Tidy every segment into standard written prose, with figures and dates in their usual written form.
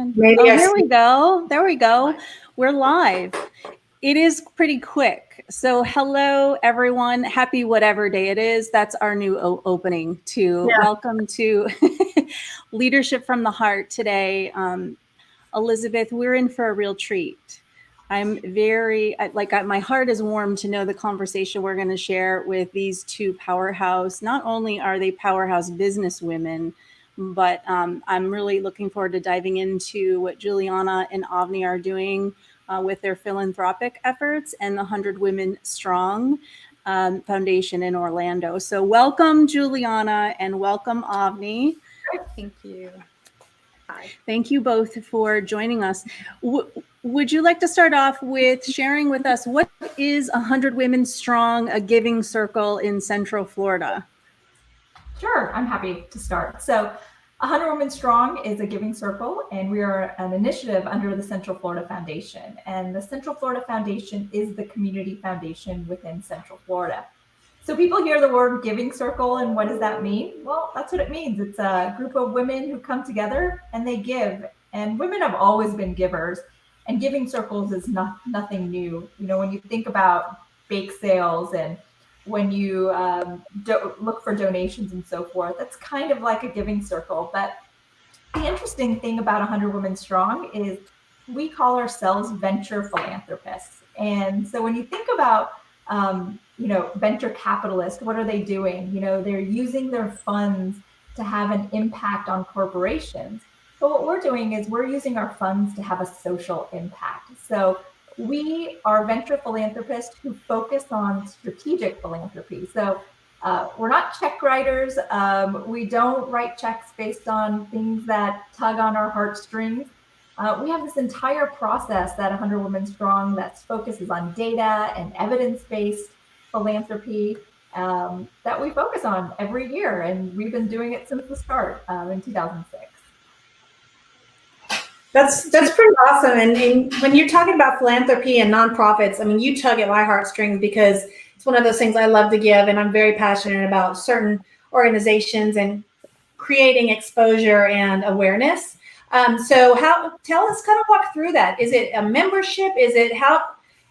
Maybe I Here see. we go. There we go. We're live. It is pretty quick. So, hello, everyone. Happy whatever day it is. That's our new opening to Yeah. welcome to Leadership from the Heart today. Elizabeth, we're in for a real treat. I'm my heart is warm to know the conversation we're going to share with these two powerhouse. Not only are they powerhouse business women, but I'm really looking forward to diving into what Juliana and Avani are doing with their philanthropic efforts and the 100 Women Strong Foundation in Orlando. So welcome, Juliana, and welcome, Avani. Thank you. Hi. Thank you both for joining us. Would you like to start off with sharing with us what is 100 Women Strong, a giving circle in Central Florida? Sure, I'm happy to start. So 100 Women Strong is a giving circle, and we are an initiative under the Central Florida Foundation. And the Central Florida Foundation is the community foundation within Central Florida. So people hear the word giving circle, and what does that mean? Well, that's what it means. It's a group of women who come together and they give. And women have always been givers, and giving circles is nothing new. You know, when you think about bake sales and when you look for donations and so forth, that's kind of like a giving circle. But the interesting thing about 100 Women Strong is we call ourselves venture philanthropists. And so when you think about, venture capitalists, what are they doing? You know, they're using their funds to have an impact on corporations. But what we're doing is we're using our funds to have a social impact. So we are venture philanthropists who focus on strategic philanthropy. So we're not check writers. We don't write checks based on things that tug on our heartstrings. We have this entire process that 100 Women Strong that focuses on data and evidence-based philanthropy that we focus on every year. And we've been doing it since the start in 2006. That's pretty awesome. And when you're talking about philanthropy and nonprofits, I mean, you tug at my heartstrings because it's one of those things I love to give, and I'm very passionate about certain organizations and creating exposure and awareness. So tell us, kind of walk through that. Is it a membership? Is it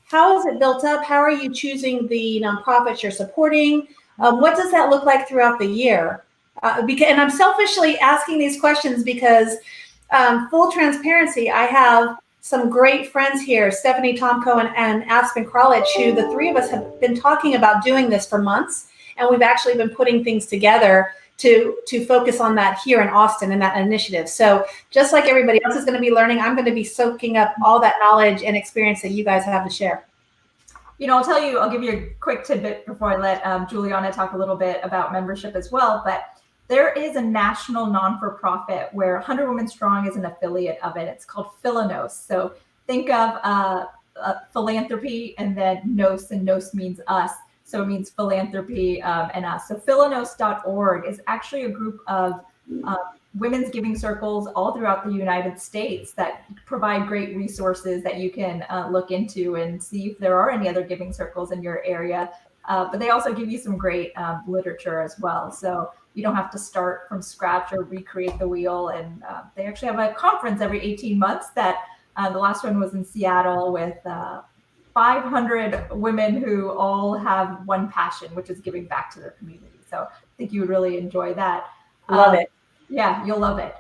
how is it built up? How are you choosing the nonprofits you're supporting? What does that look like throughout the year? And I'm selfishly asking these questions because full transparency, I have some great friends here, Stephanie Tomko and Aspen Kralitch, who the three of us have been talking about doing this for months. And we've actually been putting things together to focus on that here in Austin and that initiative. So just like everybody else is going to be learning, I'm going to be soaking up all that knowledge and experience that you guys have to share. You know, I'll give you a quick tidbit before I let Juliana talk a little bit about membership as well. But there is a national non-for-profit where 100 Women Strong is an affiliate of it. It's called Philanos. So think of philanthropy and then nos, and nos means us. So it means philanthropy and us. So philanos.org is actually a group of women's giving circles all throughout the United States that provide great resources that you can look into and see if there are any other giving circles in your area. But they also give you some great literature as well. So you don't have to start from scratch or recreate the wheel. And they actually have a conference every 18 months that the last one was in Seattle with 500 women who all have one passion, which is giving back to their community. So I think you would really enjoy that. Love it. Yeah, you'll love it.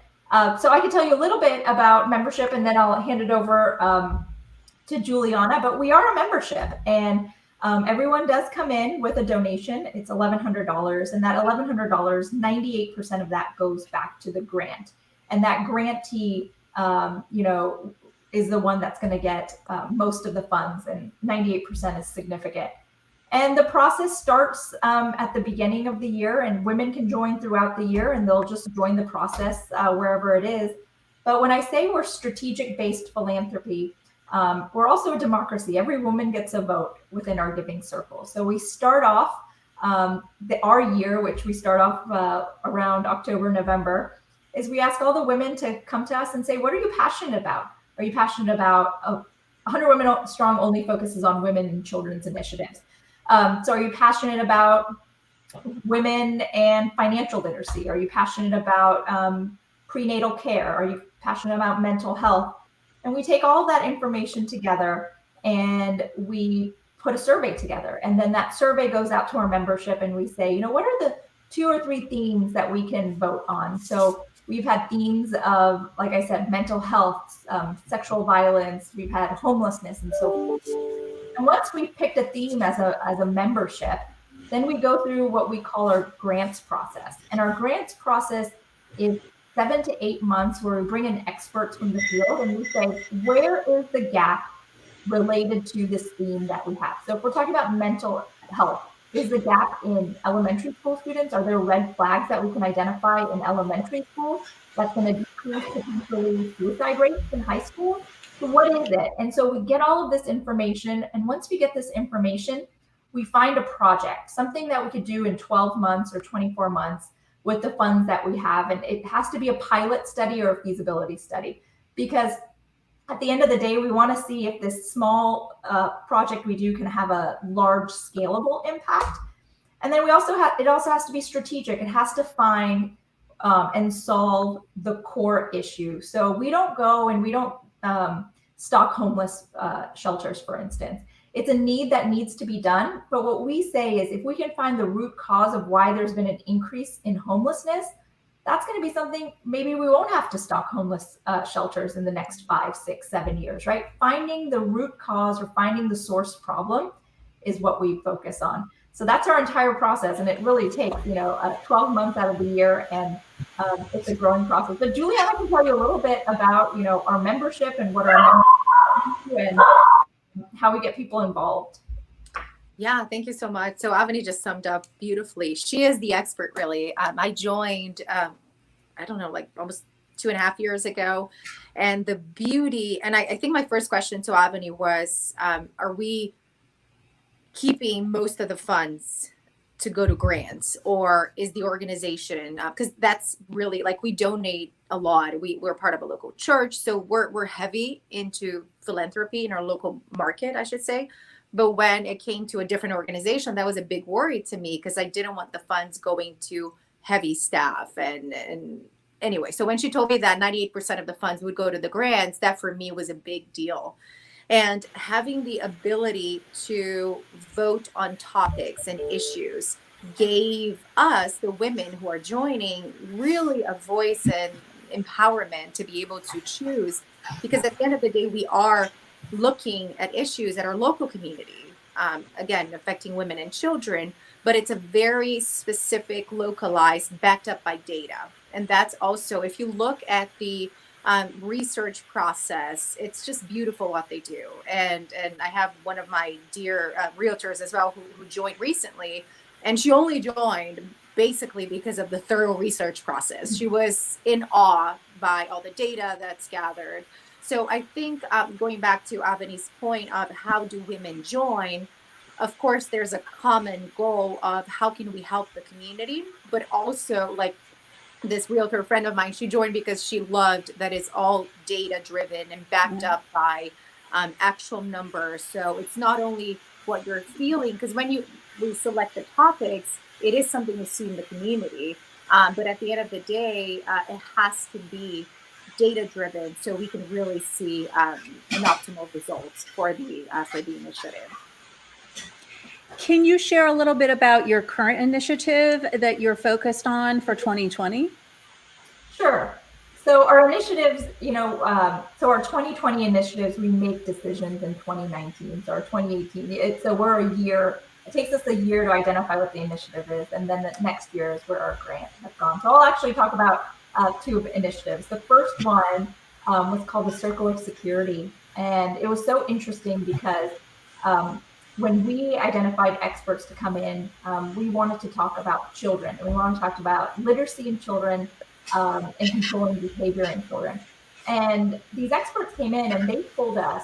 So I can tell you a little bit about membership, and then I'll hand it over to Juliana. But we are a membership, and everyone does come in with a donation. It's $1,100, and that $1,100, 98% of that goes back to the grant. And that grantee, is the one that's going to get most of the funds, and 98% is significant. And the process starts at the beginning of the year, and women can join throughout the year, and they'll just join the process wherever it is. But when I say we're strategic-based philanthropy, we're also a democracy. Every woman gets a vote within our giving circle. So we start off our year, which we start off around October, November, is we ask all the women to come to us and say, what are you passionate about? Are you passionate about 100 Women Strong only focuses on women and children's initiatives. So are you passionate about women and financial literacy? Are you passionate about prenatal care? Are you passionate about mental health. And we take all that information together and we put a survey together. And then that survey goes out to our membership and we say, what are the 2 or 3 themes that we can vote on? So we've had themes of, like I said, mental health, sexual violence, we've had homelessness and so forth. And once we've picked a theme as a membership, then we go through what we call our grants process. And our grants process is 7 to 8 months where we bring in experts from the field and we say, where is the gap related to this theme that we have? So if we're talking about mental health, is the gap in elementary school students? Are there red flags that we can identify in elementary school that's going to decrease potentially suicide rates in high school? So what is it? And so we get all of this information. And once we get this information, we find a project, something that we could do in 12 months or 24 months with the funds that we have. And it has to be a pilot study or a feasibility study, because at the end of the day, we want to see if this small project we do can have a large scalable impact. And then it also has to be strategic. It has to find and solve the core issue. So we don't go and we don't stock homeless shelters, for instance. It's a need that needs to be done. But what we say is if we can find the root cause of why there's been an increase in homelessness, that's going to be something maybe we won't have to stock homeless shelters in the next 5, 6, 7 years, right? Finding the root cause or finding the source problem is what we focus on. So that's our entire process. And it really takes, 12 months out of the year, and it's a growing process. But Juliana can tell you a little bit about, our membership and what our members do and how we get people involved. Yeah, thank you so much. So Avani just summed up beautifully. She is the expert, really. I joined, almost 2.5 years ago. And the beauty, and I think my first question to Avani was, are we keeping most of the funds to go to grants, or is the organization, because that's really, we donate a lot. We're part of a local church. So we're heavy into philanthropy in our local market, I should say. But when it came to a different organization, that was a big worry to me, because I didn't want the funds going to heavy staff. And anyway, so when she told me that 98% of the funds would go to the grants, that for me was a big deal. And having the ability to vote on topics and issues gave us, the women who are joining, really a voice and empowerment to be able to choose. Because at the end of the day, we are looking at issues at our local community, again, affecting women and children, but it's a very specific, localized, backed up by data. And that's also, if you look at the research process, it's just beautiful what they do. And I have one of my dear realtors as well who joined recently, and she only joined basically because of the thorough research process. She was in awe by all the data that's gathered. So I think going back to Avani's point of how do women join, of course, there's a common goal of how can we help the community, but also this realtor friend of mine, she joined because she loved that it's all data driven and backed up by actual numbers. So it's not only what you're feeling, because when we select the topics, it is something you see in the community. But at the end of the day, it has to be data driven, so we can really see an optimal results for the initiative. Can you share a little bit about your current initiative that you're focused on for 2020? Sure. So our initiatives, so our 2020 initiatives, we make decisions in 2019. So our 2018, so we're a year. It takes us a year to identify what the initiative is, and then the next year is where our grant has gone. So I'll actually talk about 2 initiatives. The first one was called the Circle of Security, and it was so interesting because when we identified experts to come in, we wanted to talk about children, and we wanted to talk about literacy in children and controlling behavior in children. And these experts came in and they told us,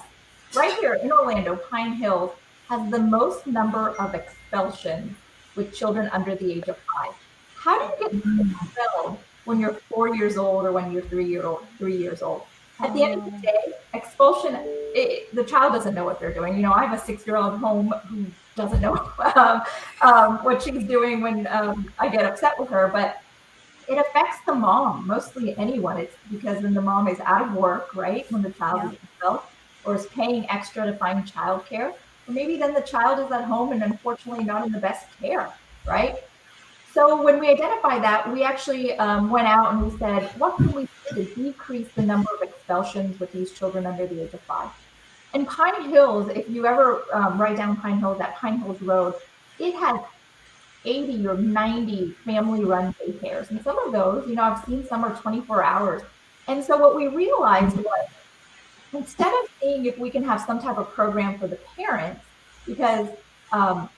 right here in Orlando, Pine Hills has the most number of expulsions with children under the age of 5. How do you get expelled when you're 4 years old or when you're 3 years old? At the end of the day, expulsion, the child doesn't know what they're doing. I have a 6-year-old home who doesn't know what she's doing when I get upset with her. But it affects the mom, mostly anyone. It's because when the mom is out of work, right? When the child is ill or is paying extra to find childcare, or maybe then the child is at home and unfortunately not in the best care, right? So when we identified that, we actually went out and we said, what can we do to decrease the number of expulsions with these children under the age of 5? And Pine Hills, if you ever ride down Pine Hills, that Pine Hills Road, it has 80 or 90 family-run daycares. And some of those, I've seen some are 24 hours. And so what we realized was, instead of seeing if we can have some type of program for the parents, because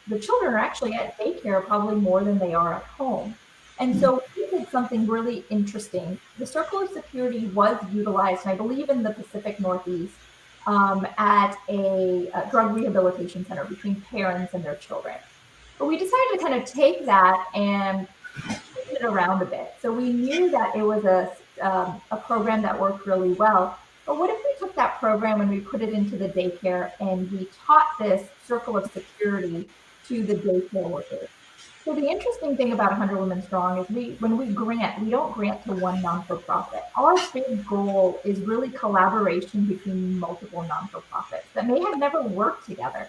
the children are actually at daycare probably more than they are at home. And so we did something really interesting. The Circle of Security was utilized, I believe, in the Pacific Northeast at a drug rehabilitation center between parents and their children. But we decided to kind of take that and change it around a bit. So we knew that it was a program that worked really well. But what if we took that program and we put it into the daycare and we taught this circle of security to the daycare workers? So the interesting thing about 100 Women Strong is when we grant, we don't grant to one non-for-profit. Our big goal is really collaboration between multiple non-for-profits that may have never worked together.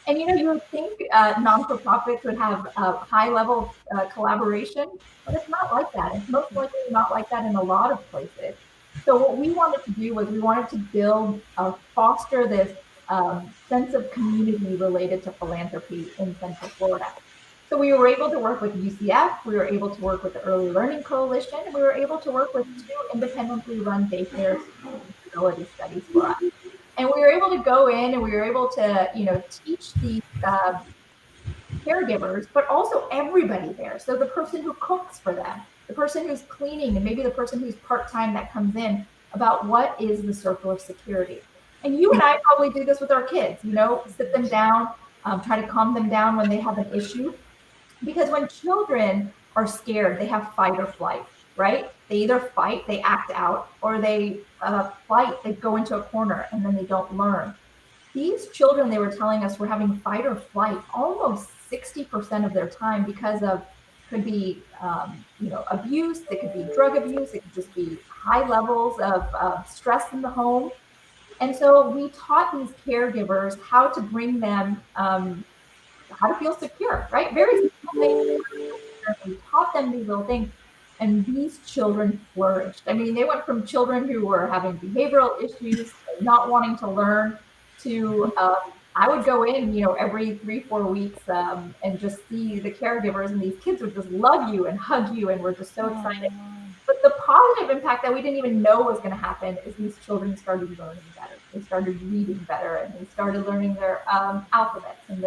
And you would think non-for-profits would have a high level collaboration, but it's not like that. It's most likely not like that in a lot of places. So what we wanted to do was we wanted to build, foster this sense of community related to philanthropy in Central Florida. So we were able to work with UCF, we were able to work with the Early Learning Coalition, and we were able to work with 2 independently run daycares disability studies for us. And we were able to go in and we were able to, teach these caregivers, but also everybody there. So the person who cooks for them, the person who's cleaning, and maybe the person who's part-time that comes in, about what is the circle of security. And you and I probably do this with our kids, sit them down, try to calm them down when they have an issue. Because when children are scared, they have fight or flight, right? They either fight, they act out, or they flight, they go into a corner and then they don't learn. These children, they were telling us, were having fight or flight almost 60% of their time because of, could be, abuse, it could be drug abuse, it could just be high levels of stress in the home. And so we taught these caregivers how to bring them, how to feel secure, right? Very simple things. We taught them these little things, and these children flourished. I mean, they went from children who were having behavioral issues, not wanting to learn, to I would go in, every 3-4 weeks and just see the caregivers, and these kids would just love you and hug you, and we're just so excited. But the positive impact that we didn't even know was going to happen is these children started learning better. They started reading better, and they started learning their alphabets, and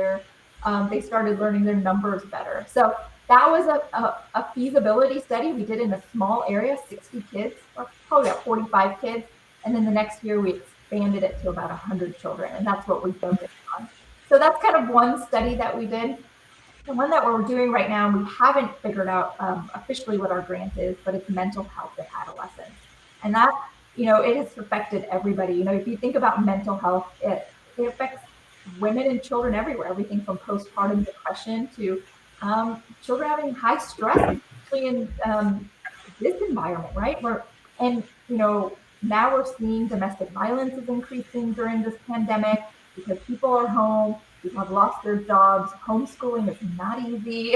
they started learning their numbers better. So that was a feasibility study we did in a small area, 60 kids, or probably about 45 kids. And then the next year we expanded it to about 100 children, and that's what we focused on. So that's kind of one study that we did. The one that we're doing right now, we haven't figured out officially what our grant is, but it's mental health in adolescents. And that, it has affected everybody. If you think about mental health, it affects women and children everywhere, everything from postpartum depression to children having high stress, especially in this environment, right? Now we're seeing domestic violence is increasing during this pandemic because people are home, people have lost their jobs, homeschooling is not easy,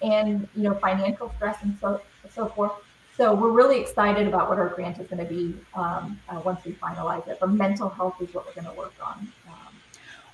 and financial stress and so forth. So we're really excited about what our grant is going to be once we finalize it. But mental health is what we're going to work on.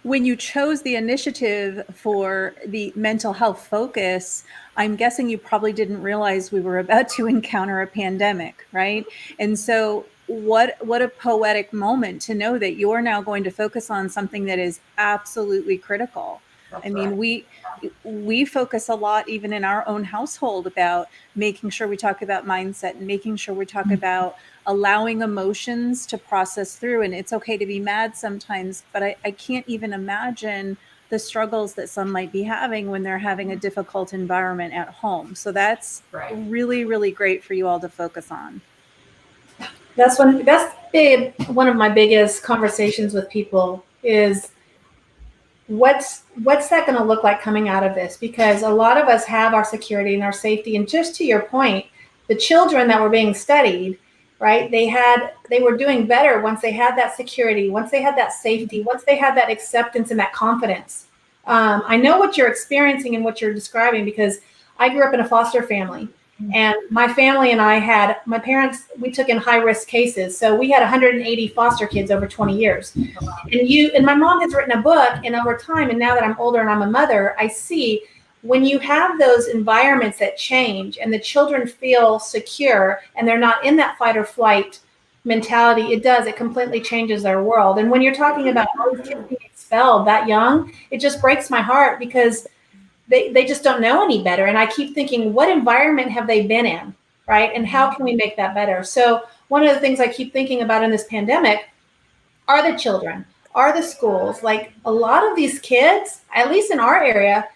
When you chose the initiative for the mental health focus, I'm guessing you probably didn't realize we were about to encounter a pandemic, right? And so what a poetic moment to know that you're now going to focus on something that is absolutely critical. That's I mean, right. we focus a lot, even in our own household, about making sure we talk about mindset and making sure we talk about allowing emotions to process through. And it's okay to be mad sometimes, but I can't even imagine the struggles that some might be having when they're having a difficult environment at home. So that's really, really great for you all to focus on. That's one of my biggest conversations with people is what's that going to look like coming out of this? Because a lot of us have our security and our safety. And just to your point, the children that were being studied, right? They were doing better once they had that security, once they had that safety, once they had that acceptance and that confidence. I know what you're experiencing and what you're describing because I grew up in a foster family. And my family and my parents, we took in high risk cases. So we had 180 foster kids over 20 years. And my mom has written a book, and over time, and now that I'm older and I'm a mother, I see when you have those environments that change and the children feel secure and they're not in that fight or flight mentality, it completely changes their world. And when you're talking about all these kids being expelled that young, it just breaks my heart because they just don't know any better. And I keep thinking, what environment have they been in, right? And how can we make that better? So one of the things I keep thinking about in this pandemic are the children, are the schools. Like a lot of these kids, at least in our area,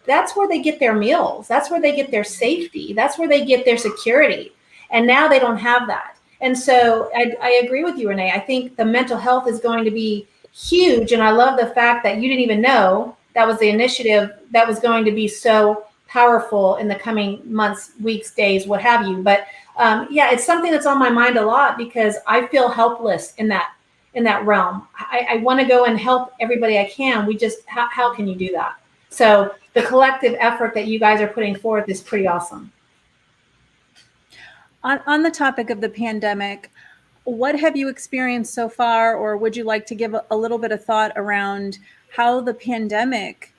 that's where they get their meals. That's where they get their safety. That's where they get their security. And now they don't have that. And so I agree with you, Renee. I think the mental health is going to be huge. And I love the fact that you didn't even know that was the initiative that was going to be so powerful in the coming months, weeks, days, what have you. But yeah, it's something that's on my mind a lot because I feel helpless in that realm. I want to go and help everybody I can. We just, how can you do that? So the collective effort that you guys are putting forth is pretty awesome. On the topic of the pandemic, what have you experienced so far, or would you like to give a little bit of thought around how the pandemic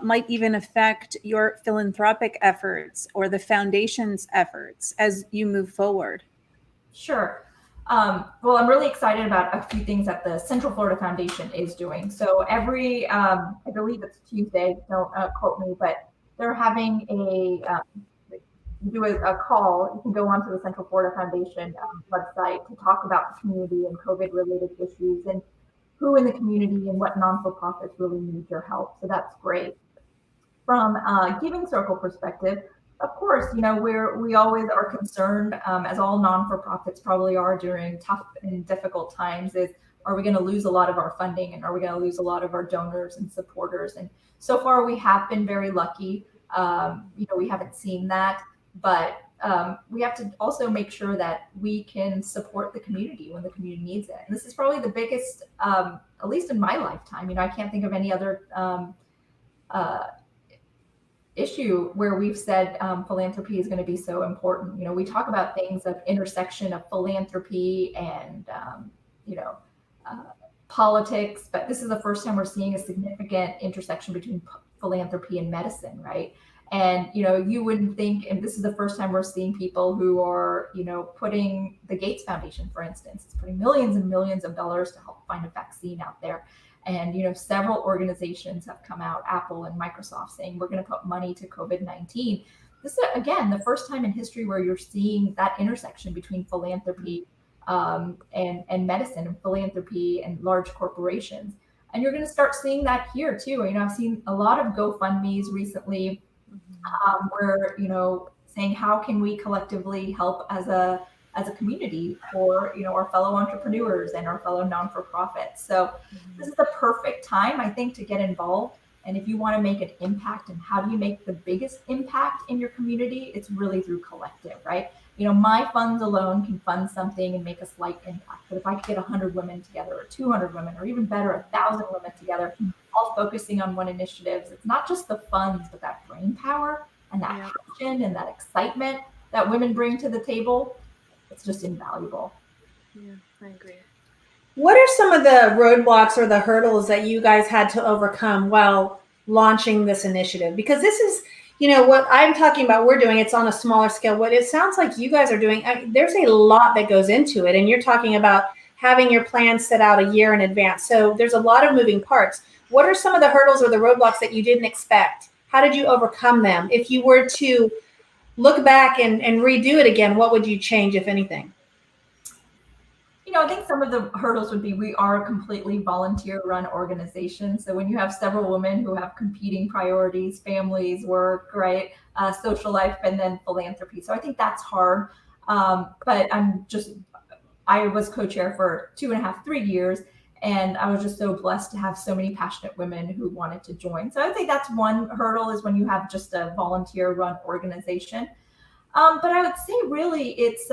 might even affect your philanthropic efforts or the foundation's efforts as you move forward? Sure. Well, I'm really excited about a few things that the Central Florida Foundation is doing. So every, I believe it's Tuesday, don't quote me, but they're having a call. You can go onto the Central Florida Foundation website to talk about the community and COVID-related issues and who in the community and what non-for-profits really need your help. So that's great. From a Giving Circle perspective, of course, we always are concerned, as all non-for-profits probably are during tough and difficult times, are we going to lose a lot of our funding and are we going to lose a lot of our donors and supporters? And so far we have been very lucky. We haven't seen that, but we have to also make sure that we can support the community when the community needs it. And this is probably the biggest, at least in my lifetime, I can't think of any other issue where we've said philanthropy is going to be so important. We talk about things of intersection of philanthropy and, politics, but this is the first time we're seeing a significant intersection between philanthropy and medicine, right? And, you wouldn't think, and this is the first time we're seeing people who are, putting the Gates Foundation, for instance, it's putting millions and millions of dollars to help find a vaccine out there. And, several organizations have come out, Apple and Microsoft, saying we're going to put money to COVID-19. This is, again, the first time in history where you're seeing that intersection between philanthropy and medicine, and philanthropy and large corporations. And you're going to start seeing that here too. I've seen a lot of GoFundMe's recently where, saying how can we collectively help as a community for, our fellow entrepreneurs and our fellow non-for-profits. So this is the perfect time, I think, to get involved. And if you want to make an impact, and how do you make the biggest impact in your community? It's really through collective, right? My funds alone can fund something and make a slight impact. But if I could get 100 women together, or 200 women, or even better, 1,000 women together, all focusing on one initiative, it's not just the funds, but that brain power and that passion and that excitement that women bring to the table. It's just invaluable. Yeah, I agree. What are some of the roadblocks or the hurdles that you guys had to overcome while launching this initiative? Because this is, what I'm talking about, we're doing, it's on a smaller scale. What it sounds like you guys are doing, there's a lot that goes into it. And you're talking about having your plan set out a year in advance. So there's a lot of moving parts. What are some of the hurdles or the roadblocks that you didn't expect? How did you overcome them? If you were to look back and redo it again, what would you change, if anything? I think some of the hurdles would be, we are a completely volunteer-run organization. So when you have several women who have competing priorities, families, work, right, social life, and then philanthropy. So I think that's hard. But I was co-chair for 2.5, 3 years. And I was just so blessed to have so many passionate women who wanted to join. So I would say that's one hurdle, is when you have just a volunteer run organization. But I would say really it's,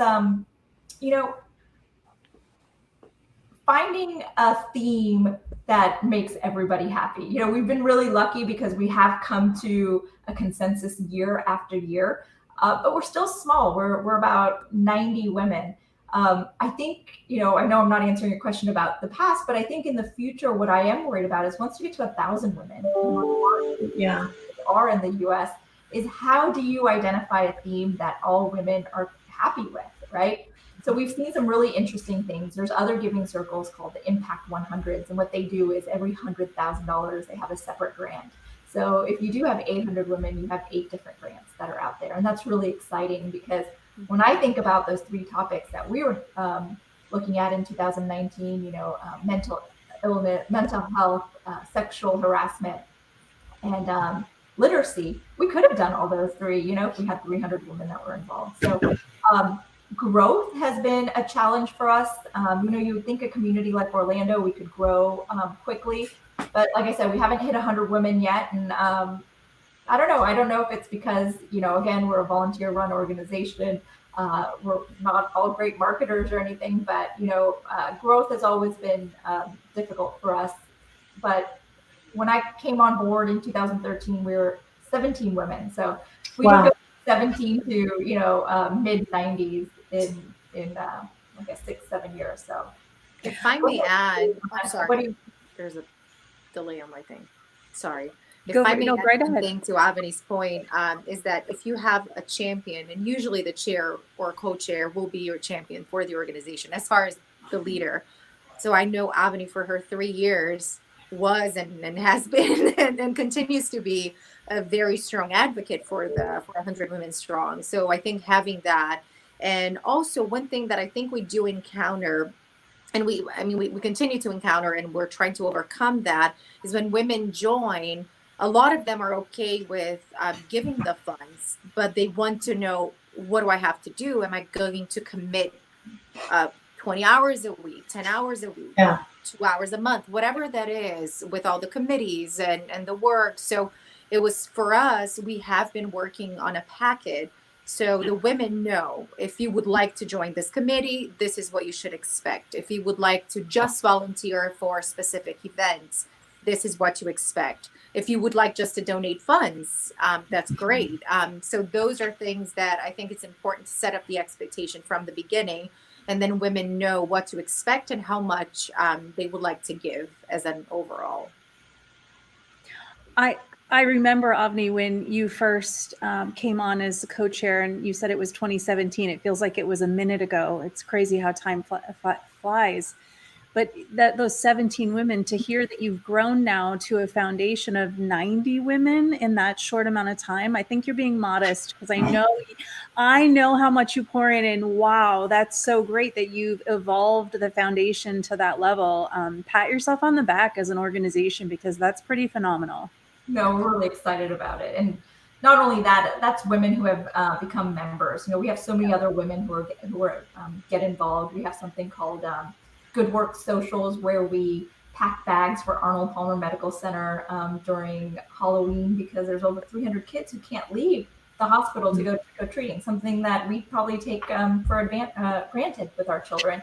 finding a theme that makes everybody happy. We've been really lucky because we have come to a consensus year after year, but we're still small. We're about 90 women. I think, I know I'm not answering your question about the past, but I think in the future, what I am worried about is once we get to 1,000 women, Yeah. are in the US, is how do you identify a theme that all women are happy with, right? So we've seen some really interesting things. There's other giving circles called the Impact 100s, and what they do is every $100,000 they have a separate grant. So if you do have 800 women, you have 8 different grants that are out there, and that's really exciting because when I think about those 3 topics that we were looking at in 2019, mental illness, mental health, sexual harassment, and literacy, we could have done all those 3, if we had 300 women that were involved. So growth has been a challenge for us. You would think a community like Orlando, we could grow quickly, but like I said, we haven't hit 100 women yet. And I don't know. I don't know if it's because, again, we're a volunteer run organization. We're not all great marketers or anything, but, growth has always been difficult for us. But when I came on board in 2013, we were 17 women. So we did go 17 to, mid 90s in I guess 6-7 years. So if I may add, I'm sorry, you, there's a delay on my thing. Sorry. Go If I may add right something to Avani's point, is that if you have a champion, and usually the chair or co-chair will be your champion for the organization as far as the leader. So I know Avani for her 3 years was and has been and continues to be a very strong advocate for 100 Women Strong. So I think having that, and also one thing that I think we do encounter, and we continue to encounter, and we're trying to overcome that, is when women join, a lot of them are okay with giving the funds, but they want to know, what do I have to do? Am I going to commit 20 hours a week, 10 hours a week, 2 hours a month, whatever that is, with all the committees and the work. So it was, for us, we have been working on a packet. So the women know, if you would like to join this committee, this is what you should expect. If you would like to just volunteer for specific events, this is what you expect. If you would like just to donate funds, that's great. So those are things that I think it's important to set up the expectation from the beginning, and then women know what to expect and how much they would like to give as an overall. I remember, Avani, when you first came on as the co-chair, and you said it was 2017. It feels like it was a minute ago. It's crazy how time flies. But those 17 women, to hear that you've grown now to a foundation of 90 women in that short amount of time, I think you're being modest, because I know how much you pour in, and wow, that's so great that you've evolved the foundation to that level. Pat yourself on the back as an organization, because that's pretty phenomenal. No, we're really excited about it. And not only that, that's women who have become members. We have so many other women who are get involved. We have something called Good Work Socials, where we pack bags for Arnold Palmer Medical Center during Halloween, because there's over 300 kids who can't leave the hospital to go trick-or-treating, something that we probably take for granted with our children.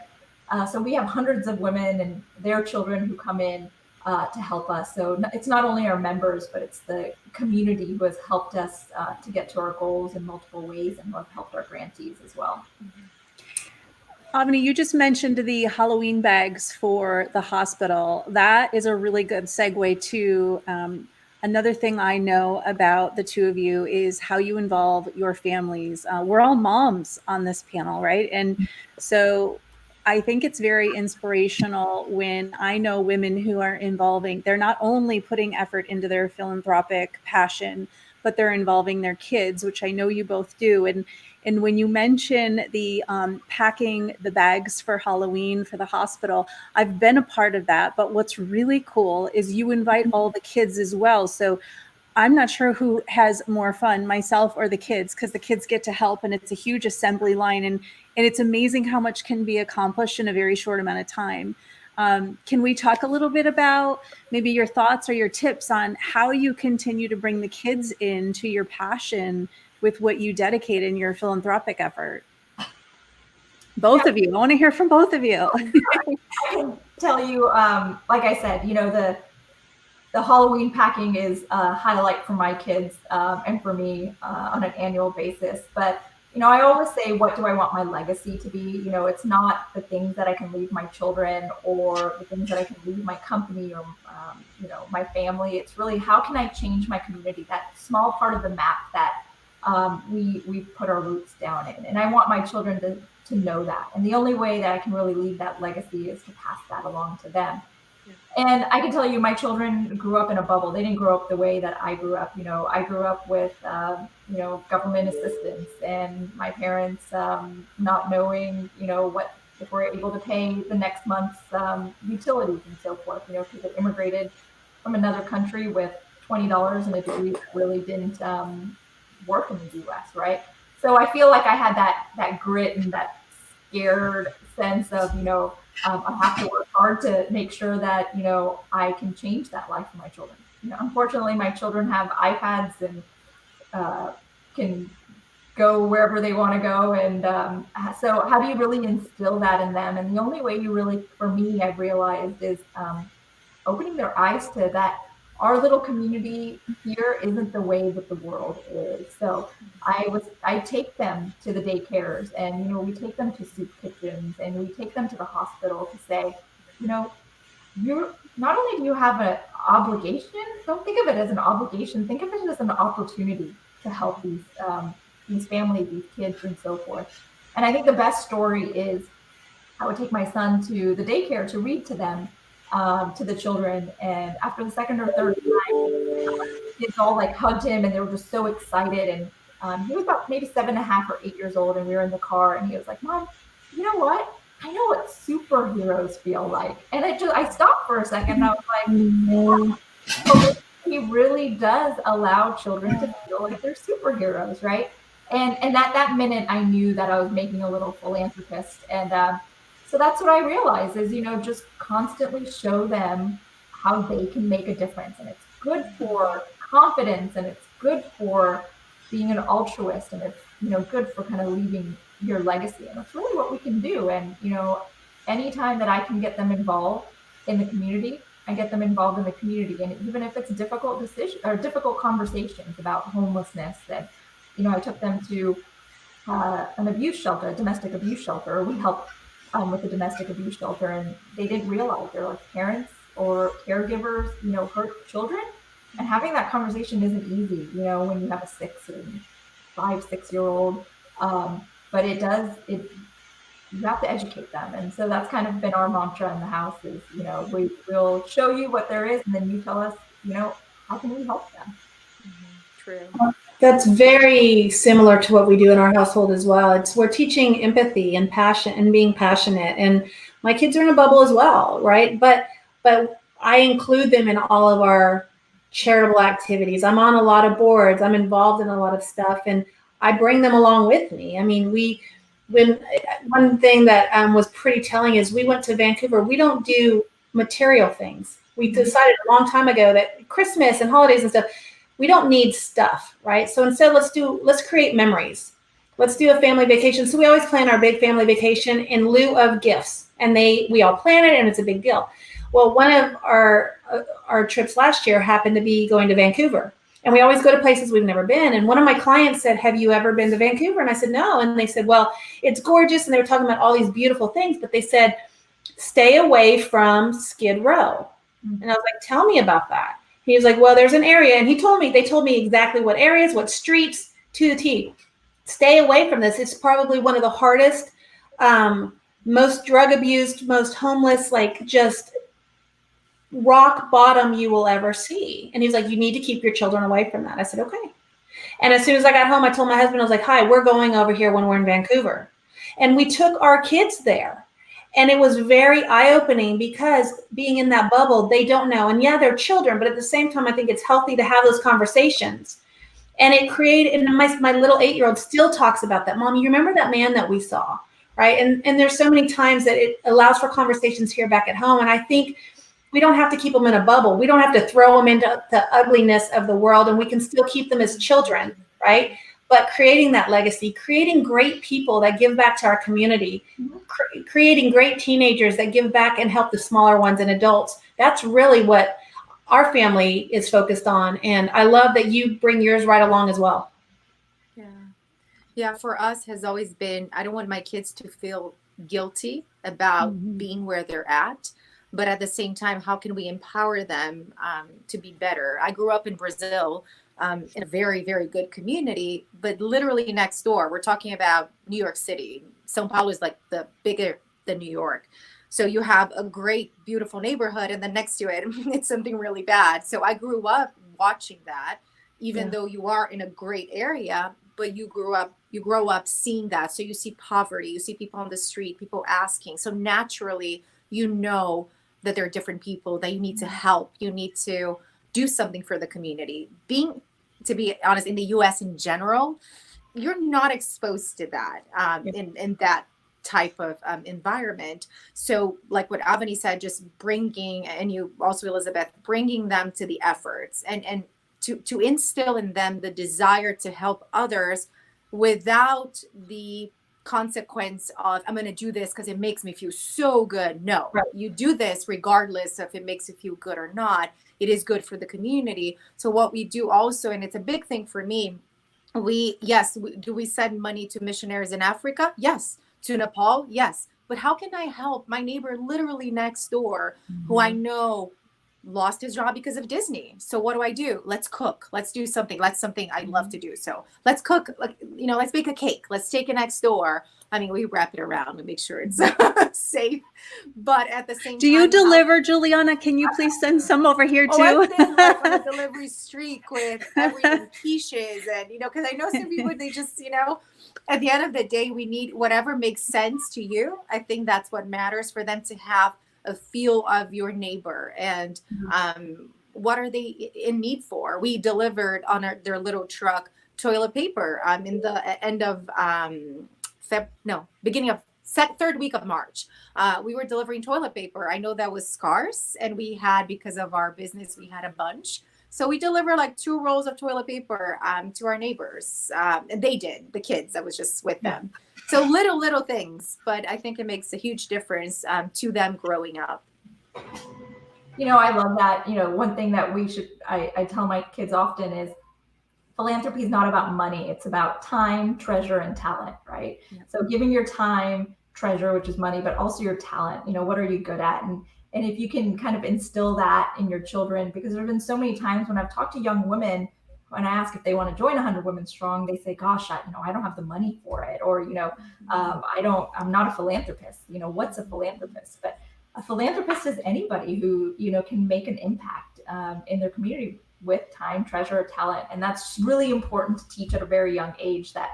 So we have hundreds of women and their children who come in to help us. So it's not only our members, but it's the community who has helped us to get to our goals in multiple ways, and who have helped our grantees as well. Avani, you just mentioned the Halloween bags for the hospital. That is a really good segue to another thing I know about the two of you, is how you involve your families. We're all moms on this panel, right? And so I think it's very inspirational when I know women who are they're not only putting effort into their philanthropic passion, but they're involving their kids, which I know you both do. And when you mention the packing the bags for Halloween for the hospital, I've been a part of that. But what's really cool is you invite all the kids as well. So I'm not sure who has more fun, myself or the kids, because the kids get to help, and it's a huge assembly line. And it's amazing how much can be accomplished in a very short amount of time. Can we talk a little bit about maybe your thoughts or your tips on how you continue to bring the kids into your passion with what you dedicate in your philanthropic effort? Both of you. I want to hear from both of you. I can tell you, like I said, the Halloween packing is a highlight for my kids and for me on an annual basis. But, I always say, what do I want my legacy to be? It's not the things that I can leave my children or the things that I can leave my company or, my family. It's really, how can I change my community, that small part of the map that we put our roots down in. And I want my children to know that. And the only way that I can really leave that legacy is to pass that along to them. And I can tell you, my children grew up in a bubble. They didn't grow up the way that I grew up. I grew up with, government assistance and my parents not knowing, what if we're able to pay the next month's utilities and so forth, because they immigrated from another country with $20 and a degree that really didn't work in the U.S., right? So I feel like I had that grit and that scared sense of, I have to work hard to make sure that, I can change that life for my children. Unfortunately, my children have iPads and can go wherever they want to go. And so how do you really instill that in them? And the only way you really, for me, I've realized is opening their eyes to that our little community here isn't the way that the world is. So I take them to the daycares and, we take them to soup kitchens and we take them to the hospital to say, you're not only do you have an obligation, don't think of it as an obligation, think of it as an opportunity to help these families, these kids and so forth. And I think the best story is I would take my son to the daycare to read to them, to the children. And after the second or third time, kids all like hugged him and they were just so excited. And he was about maybe 7.5 or 8 years old. And we were in the car and he was like, Mom, you know what? I know what superheroes feel like. And I stopped for a second. And I was like, oh, he really does allow children to feel like they're superheroes, right? And at that minute, I knew that I was making a little philanthropist. And so that's what I realized is, just constantly show them how they can make a difference. And it's good for confidence and it's good for being an altruist and it's, good for kind of leaving your legacy. And that's really what we can do. And, anytime that I can get them involved in the community, I get them involved in the community. And even if it's difficult decisions or difficult conversations about homelessness, that, I took them to an abuse shelter, a domestic abuse shelter. We helped with the domestic abuse shelter, and they didn't realize they're like parents or caregivers, hurt children. And having that conversation isn't easy, when you have a 5-6-year-old. But you have to educate them. And so that's kind of been our mantra in the house is, we'll show you what there is, and then you tell us, how can we help them? True. That's very similar to what we do in our household as well. We're teaching empathy and passion and being passionate. And my kids are in a bubble as well, right? But I include them in all of our charitable activities. I'm on a lot of boards. I'm involved in a lot of stuff, and I bring them along with me. I mean, one thing that was pretty telling is we went to Vancouver. We don't do material things. We decided a long time ago that Christmas and holidays and stuff, we don't need stuff, right? So instead, let's create memories. Let's do a family vacation. So we always plan our big family vacation in lieu of gifts, and we all plan it, and it's a big deal. Well, one of our trips last year happened to be going to Vancouver, and we always go to places we've never been. And one of my clients said, "Have you ever been to Vancouver?" And I said, "No." And they said, "Well, it's gorgeous." And they were talking about all these beautiful things, but they said, "Stay away from Skid Row." And I was like, "Tell me about that." He was like, "Well, there's an area." And they told me exactly what areas, what streets to the T. Stay away from this. It's probably one of the hardest, most drug abused, most homeless, like just rock bottom you will ever see. And he was like, "You need to keep your children away from that." I said, "Okay." And as soon as I got home, I told my husband, I was like, "Hi, we're going over here when we're in Vancouver." And we took our kids there. And it was very eye-opening because being in that bubble, they don't know. And yeah, they're children, but at the same time, I think it's healthy to have those conversations. And it created, and my little 8-year-old still talks about that. "Mom, you remember that man that we saw?" right? And there's so many times that it allows for conversations here back at home. And I think we don't have to keep them in a bubble. We don't have to throw them into the ugliness of the world, and we can still keep them as children, right? But creating that legacy, creating great people that give back to our community, creating great teenagers that give back and help the smaller ones and adults. That's really what our family is focused on. And I love that you bring yours right along as well. Yeah. Yeah, for us has always been, I don't want my kids to feel guilty about being where they're at, but at the same time, how can we empower them to be better? I grew up in Brazil in a very, very good community, but literally next door, we're talking about New York City. São Paulo is like the bigger than New York. So you have a great, beautiful neighborhood, and then next to it, it's something really bad. So I grew up watching that, even though you are in a great area, but you grow up seeing that. So you see poverty, you see people on the street, people asking. So naturally, you know that there are different people that you need to help. You need to do something for the community. To be honest, in the US in general, you're not exposed to that in that type of environment. So like what Avani said, just bringing, and you also, Elizabeth, bringing them to the efforts and to instill in them the desire to help others without the consequence of, I'm going to do this because it makes me feel so good. No, you do this regardless of if it makes you feel good or not. It is good for the community. So what we do also, and it's a big thing for me, do we send money to missionaries in Africa? Yes. To Nepal? Yes. But how can I help my neighbor literally next door who I know lost his job because of Disney? So what do? Let's cook. Let's do something. That's something I love to do. So let's cook, let's bake a cake. Let's take it next door. I mean, we wrap it around and make sure it's safe. But at the same time. Do you deliver, Juliana? Can you please send some over here too? I've been like on a delivery streak with everything, quiches, and, because I know some people, they just, at the end of the day, we need whatever makes sense to you. I think that's what matters, for them to have a feel of your neighbor and what are they in need for. We delivered on their little truck toilet paper in the end of beginning of third week of March. We were delivering toilet paper. I know that was scarce, and we had, because of our business, we had a bunch. So we delivered like 2 rolls of toilet paper to our neighbors. And they did, the kids, I was just with them. So little things, but I think it makes a huge difference to them growing up. I love that. One thing that I tell my kids often is, philanthropy is not about money. It's about time, treasure, and talent, right? Yeah. So giving your time, treasure, which is money, but also your talent, what are you good at? And if you can kind of instill that in your children, because there have been so many times when I've talked to young women, when I ask if they want to join 100 Women Strong, they say, gosh, I don't have the money for it. Or, I'm not a philanthropist. What's a philanthropist? But a philanthropist is anybody who, can make an impact in their community with time, treasure, talent. And that's really important to teach at a very young age, that,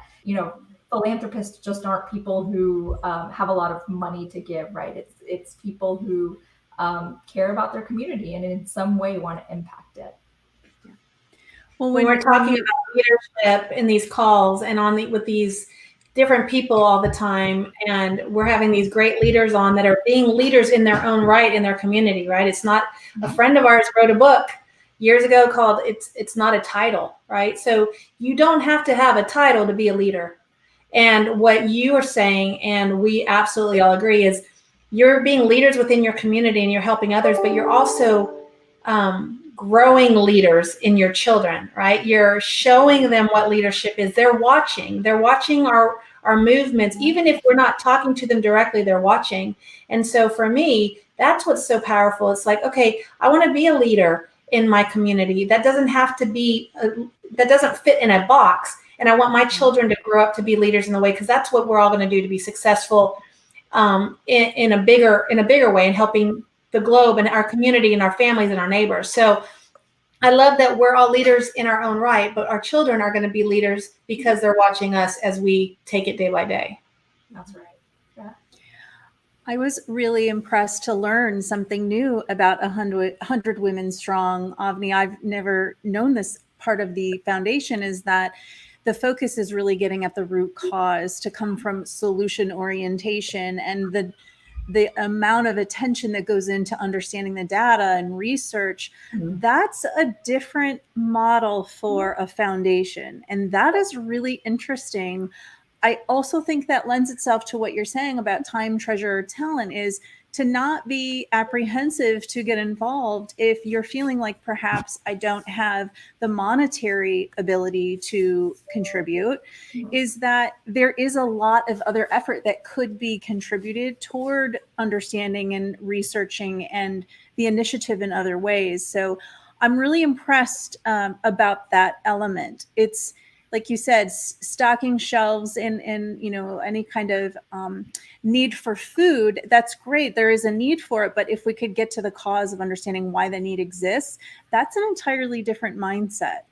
philanthropists just aren't people who have a lot of money to give, right? It's people who care about their community and in some way want to impact it. Well, when we're talking about leadership in these calls and with these different people all the time, and we're having these great leaders on that are being leaders in their own right in their community, right? It's not, a friend of ours wrote a book years ago called It's Not a Title, right? So you don't have to have a title to be a leader. And what you are saying, and we absolutely all agree, is you're being leaders within your community and you're helping others, but you're also growing leaders in your children, right? You're showing them what leadership is. They're watching our movements. Even if we're not talking to them directly, they're watching. And so for me, that's what's so powerful. It's like, okay, I want to be a leader in my community. That doesn't have to be, that doesn't fit in a box. And I want my children to grow up to be leaders in the way, because that's what we're all going to do to be successful in a bigger way, in helping the globe and our community and our families and our neighbors. So I love that we're all leaders in our own right, but our children are going to be leaders because they're watching us as we take it day by day. That's right. Yeah. I was really impressed to learn something new about 100 Women Strong. Avani, I've never known this part of the foundation, is that the focus is really getting at the root cause to come from solution orientation, and the amount of attention that goes into understanding the data and research, that's a different model for a foundation. And that is really interesting. I also think that lends itself to what you're saying about time, treasure, or talent, is to not be apprehensive to get involved if you're feeling like perhaps I don't have the monetary ability to contribute, is that there is a lot of other effort that could be contributed toward understanding and researching and the initiative in other ways. So I'm really impressed about that element. It's, like you said, stocking shelves and any kind of need for food, that's great. There is a need for it. But if we could get to the cause of understanding why the need exists, that's an entirely different mindset.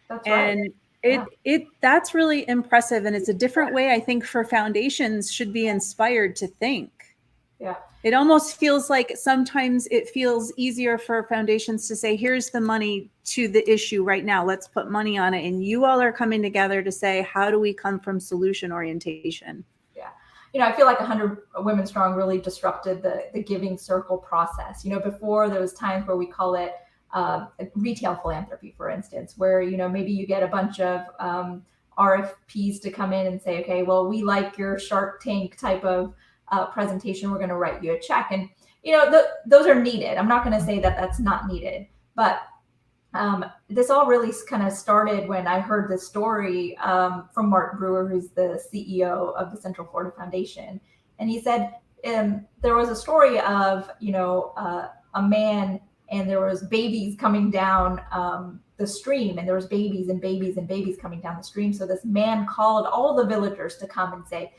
That's and right. That's really impressive. And it's a different way, I think, for foundations should be inspired to think. Yeah. It almost feels like sometimes it feels easier for foundations to say, here's the money to the issue right now. Let's put money on it. And you all are coming together to say, how do we come from solution orientation? Yeah. I feel like 100 Women Strong really disrupted the giving circle process. Before, there was times where we call it retail philanthropy, for instance, where, maybe you get a bunch of RFPs to come in and say, okay, well, we like your Shark Tank type of presentation. We're going to write you a check. And, those are needed. I'm not going to say that that's not needed, but this all really kind of started when I heard this story from Mark Brewer, who's the CEO of the Central Florida Foundation. And he said there was a story of, a man, and there was babies coming down the stream, and there was babies and babies and babies coming down the stream. So this man called all the villagers to come and say,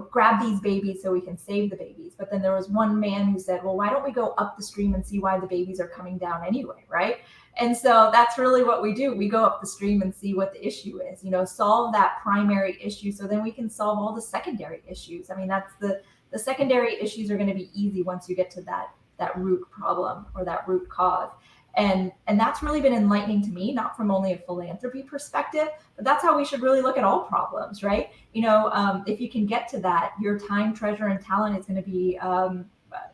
grab these babies so we can save the babies. But then there was one man who said, well, why don't we go up the stream and see why the babies are coming down anyway, right? And so that's really what we do. We go up the stream and see what the issue is, solve that primary issue, so then we can solve all the secondary issues. I mean, that's the secondary issues are going to be easy once you get to that root problem or that root cause. And that's really been enlightening to me, not from only a philanthropy perspective, but that's how we should really look at all problems, right? If you can get to that, your time, treasure, and talent is going to be,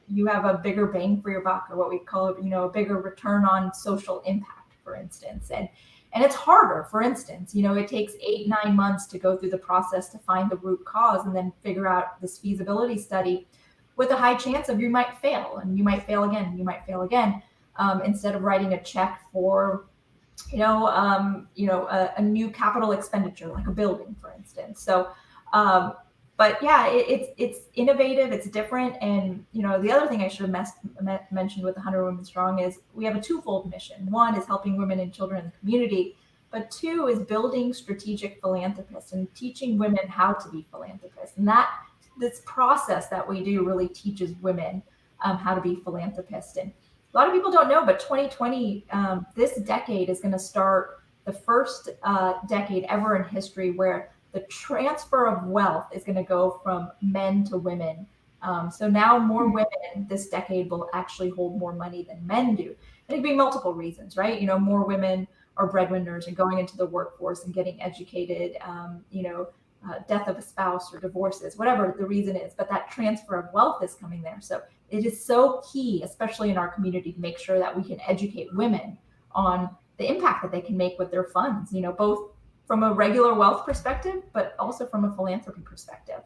you have a bigger bang for your buck, or what we call, a bigger return on social impact, for instance. And it's harder, for instance, it takes 8-9 months to go through the process to find the root cause and then figure out this feasibility study, with a high chance of you might fail, and you might fail again, and you might fail again. Instead of writing a check for, a new capital expenditure, like a building, for instance. So, but yeah, it's innovative, it's different. And, the other thing I should have mentioned with 100 Women Strong is we have a twofold mission. One is helping women and children in the community, but two is building strategic philanthropists and teaching women how to be philanthropists. And this process that we do really teaches women how to be philanthropists. And a lot of people don't know, but 2020, this decade is going to start the first decade ever in history where the transfer of wealth is going to go from men to women. So now more women this decade will actually hold more money than men do. And it could be multiple reasons, right? More women are breadwinners and going into the workforce and getting educated, death of a spouse or divorces, whatever the reason is, but that transfer of wealth is coming there. So it is so key, especially in our community, to make sure that we can educate women on the impact that they can make with their funds, both from a regular wealth perspective, but also from a philanthropy perspective.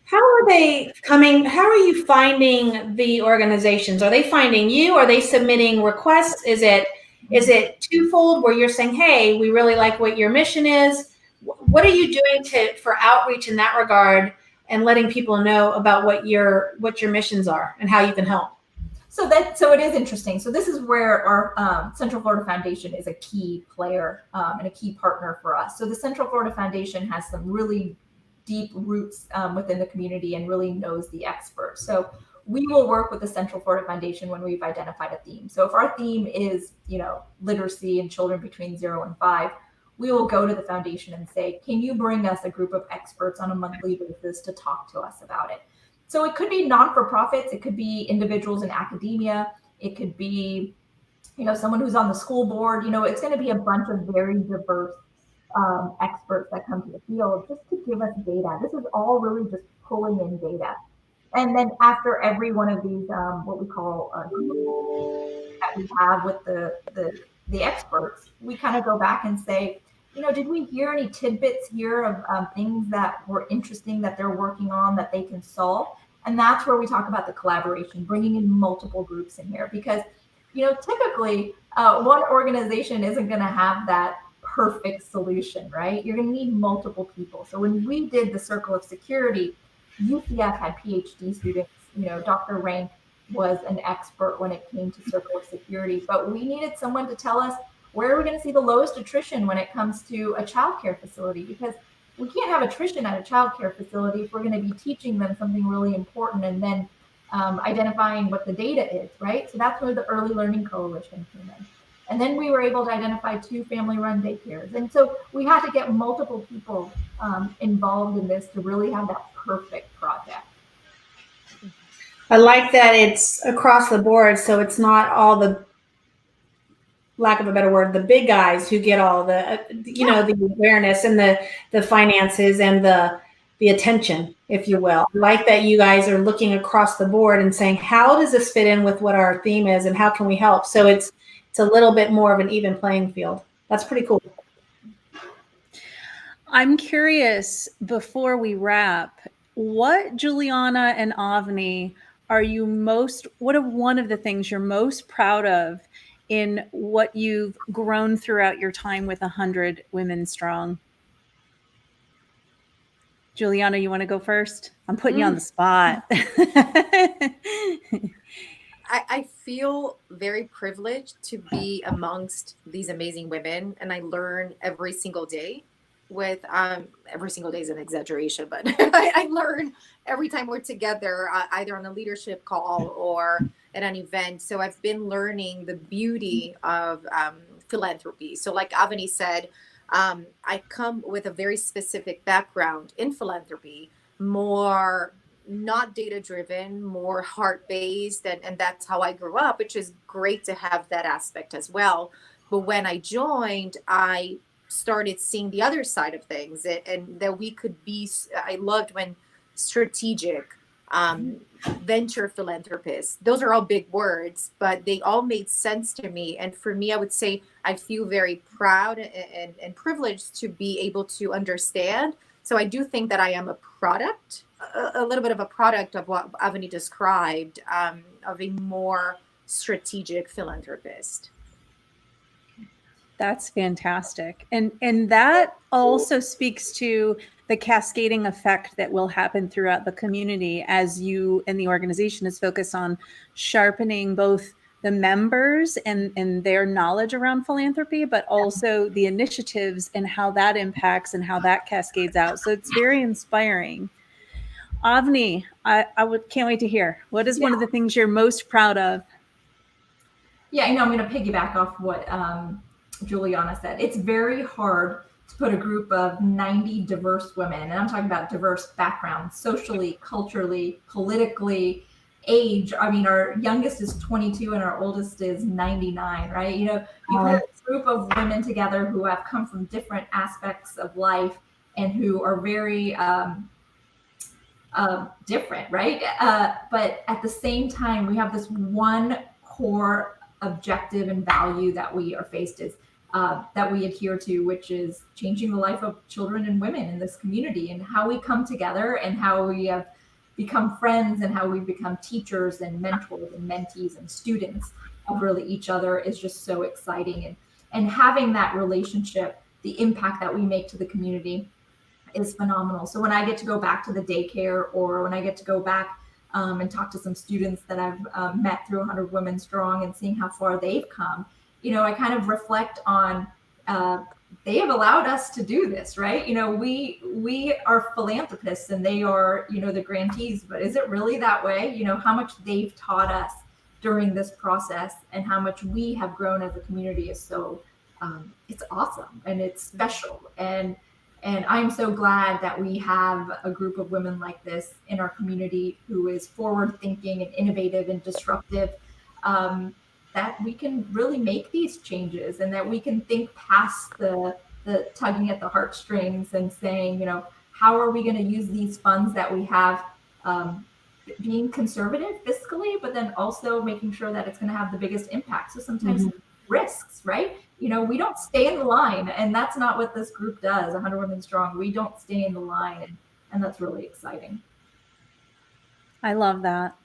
How are you finding the organizations? Are they finding you? Are they submitting requests? Is it twofold, where you're saying, hey, we really like what your mission is? What are you doing for outreach in that regard, and letting people know about what your missions are and how you can help? So it is interesting. So this is where our Central Florida Foundation is a key player and a key partner for us. So the Central Florida Foundation has some really deep roots within the community and really knows the experts. So we will work with the Central Florida Foundation when we've identified a theme. So if our theme is, literacy and children between 0 and 5, we will go to the foundation and say, can you bring us a group of experts on a monthly basis to talk to us about it? So it could be non-for-profits, it could be individuals in academia, it could be, someone who's on the school board. It's going to be a bunch of very diverse experts that come to the field just to give us data. This is all really just pulling in data. And then after every one of these, what we call that we have with the experts, we kind of go back and say, did we hear any tidbits here of things that were interesting that they're working on that they can solve? And that's where we talk about the collaboration, bringing in multiple groups in here, because typically one organization isn't going to have that perfect solution, right? You're going to need multiple people. So when we did the Circle of Security, UCF had PhD students. Dr. Rank was an expert when it came to Circle of Security, but we needed someone to tell us where are we going to see the lowest attrition when it comes to a childcare facility, because we can't have attrition at a childcare facility if we're going to be teaching them something really important and then identifying what the data is, right? So that's where the Early Learning Coalition came in. And then we were able to identify 2 family-run daycares. And so we had to get multiple people involved in this to really have that perfect project. I like that it's across the board, so it's not all the, lack of a better word, the big guys who get all the, the awareness and the finances and the attention, if you will. I like that you guys are looking across the board and saying, how does this fit in with what our theme is and how can we help? So it's a little bit more of an even playing field. That's pretty cool. I'm curious, before we wrap, what Juliana and Avani what are one of the things you're most proud of in what you've grown throughout your time with 100 Women Strong? Juliana, you want to go first? I'm putting you on the spot. I feel very privileged to be amongst these amazing women, and I learn every single day. With every single day is an exaggeration, but I learn every time we're together, either on a leadership call or at an event. So I've been learning the beauty of philanthropy. So like Avani said, I come with a very specific background in philanthropy, more not data driven, more heart based, and that's how I grew up, which is great to have that aspect as well. But when I joined, I started seeing the other side of things, and that we could be, I loved when strategic, venture philanthropists, those are all big words, but they all made sense to me. And for me, I would say I feel very proud and privileged to be able to understand. So I do think that I am a product, a little bit of a product of what Avani described, of a more strategic philanthropist. That's fantastic. And that also speaks to the cascading effect that will happen throughout the community as you and the organization is focused on sharpening both the members and their knowledge around philanthropy, but also the initiatives and how that impacts and how that cascades out. So it's very inspiring. Avani, I can't wait to hear. What is one of the things you're most proud of? Yeah, I'm going to piggyback off what Juliana said. It's very hard to put a group of 90 diverse women, and I'm talking about diverse backgrounds, socially, culturally, politically, age. I mean, our youngest is 22 and our oldest is 99, right? You put a group of women together who have come from different aspects of life and who are very different, right? But at the same time, we have this one core objective and value that we are faced is that we adhere to, which is changing the life of children and women in this community, and how we come together and how we have become friends and how we become teachers and mentors and mentees and students of really each other is just so exciting. And having that relationship, the impact that we make to the community is phenomenal. So when I get to go back to the daycare, or when I get to go back and talk to some students that I've met through 100 Women Strong and seeing how far they've come, I kind of reflect on they have allowed us to do this, right? We are philanthropists and they are, the grantees, but is it really that way? How much they've taught us during this process and how much we have grown as a community is so, it's awesome and it's special. And I'm so glad that we have a group of women like this in our community who is forward thinking and innovative and disruptive, that we can really make these changes and that we can think past the the tugging at the heartstrings and saying, how are we going to use these funds that we have, being conservative fiscally, but then also making sure that it's going to have the biggest impact. So sometimes risks, right? We don't stay in the line, and that's not what this group does. 100 Women Strong, we don't stay in the line, and that's really exciting. I love that.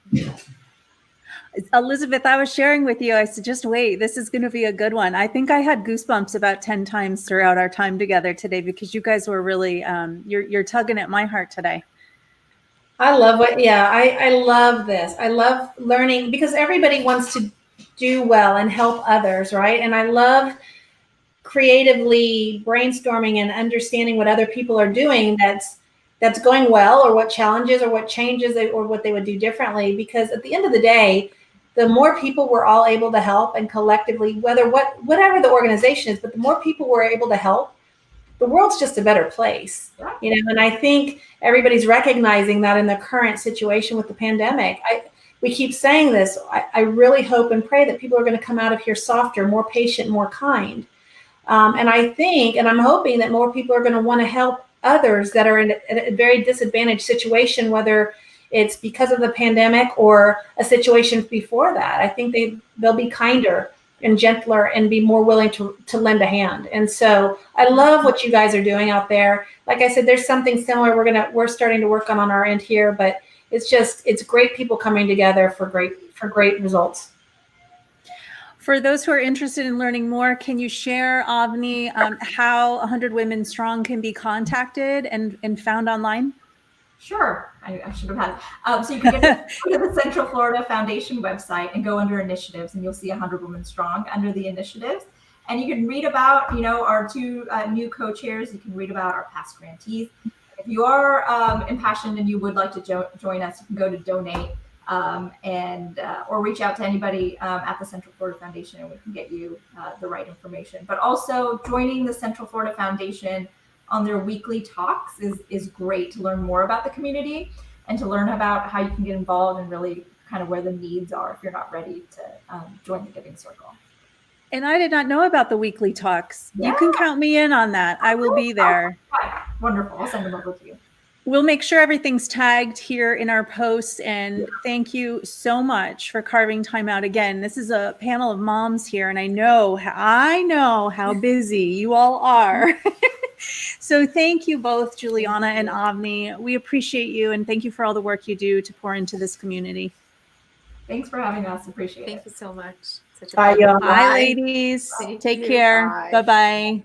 Elizabeth, I was sharing with you, I said, just wait, this is going to be a good one. I think I had goosebumps about 10 times throughout our time together today, because you guys were really, you're tugging at my heart today. I love I love this. I love learning, because everybody wants to do well and help others, right? And I love creatively brainstorming and understanding what other people are doing that's going well, or what challenges or what changes or what they would do differently. Because at the end of the day, the more people we're all able to help, and collectively, whatever the organization is, but the more people we're able to help, the world's just a better place. And I think everybody's recognizing that in the current situation with the pandemic. We keep saying this. I really hope and pray that people are going to come out of here softer, more patient, more kind. And I think, and I'm hoping that more people are going to want to help others that are in a very disadvantaged situation, whether it's because of the pandemic or a situation before that. I think they'll be kinder and gentler and be more willing to lend a hand. And so I love what you guys are doing out there. Like I said, there's something similar we're starting to work on our end here, but it's great people coming together for great results. For those who are interested in learning more, can you share, Avani, how 100 Women Strong can be contacted and found online? Sure. I should have had it. So you can get to the Central Florida Foundation website and go under initiatives, and you'll see 100 Women Strong under the initiatives. And you can read about, our two new co-chairs. You can read about our past grantees. If you are impassioned and you would like to join us, you can go to donate or reach out to anybody at the Central Florida Foundation, and we can get you the right information. But also joining the Central Florida Foundation on their weekly talks is great to learn more about the community and to learn about how you can get involved and really kind of where the needs are if you're not ready to join the Giving Circle. And I did not know about the weekly talks. Yeah. You can count me in on that. I will be there. Wonderful. I'll send them over to you. We'll make sure everything's tagged here in our posts. And thank you so much for carving time out again. This is a panel of moms here, and I know how busy you all are. So thank you both, Juliana and Avani. We appreciate you, and thank you for all the work you do to pour into this community. Thanks for having us. Appreciate it. Thank you so much. Bye, y'all. Bye, ladies. Take care. Bye-bye.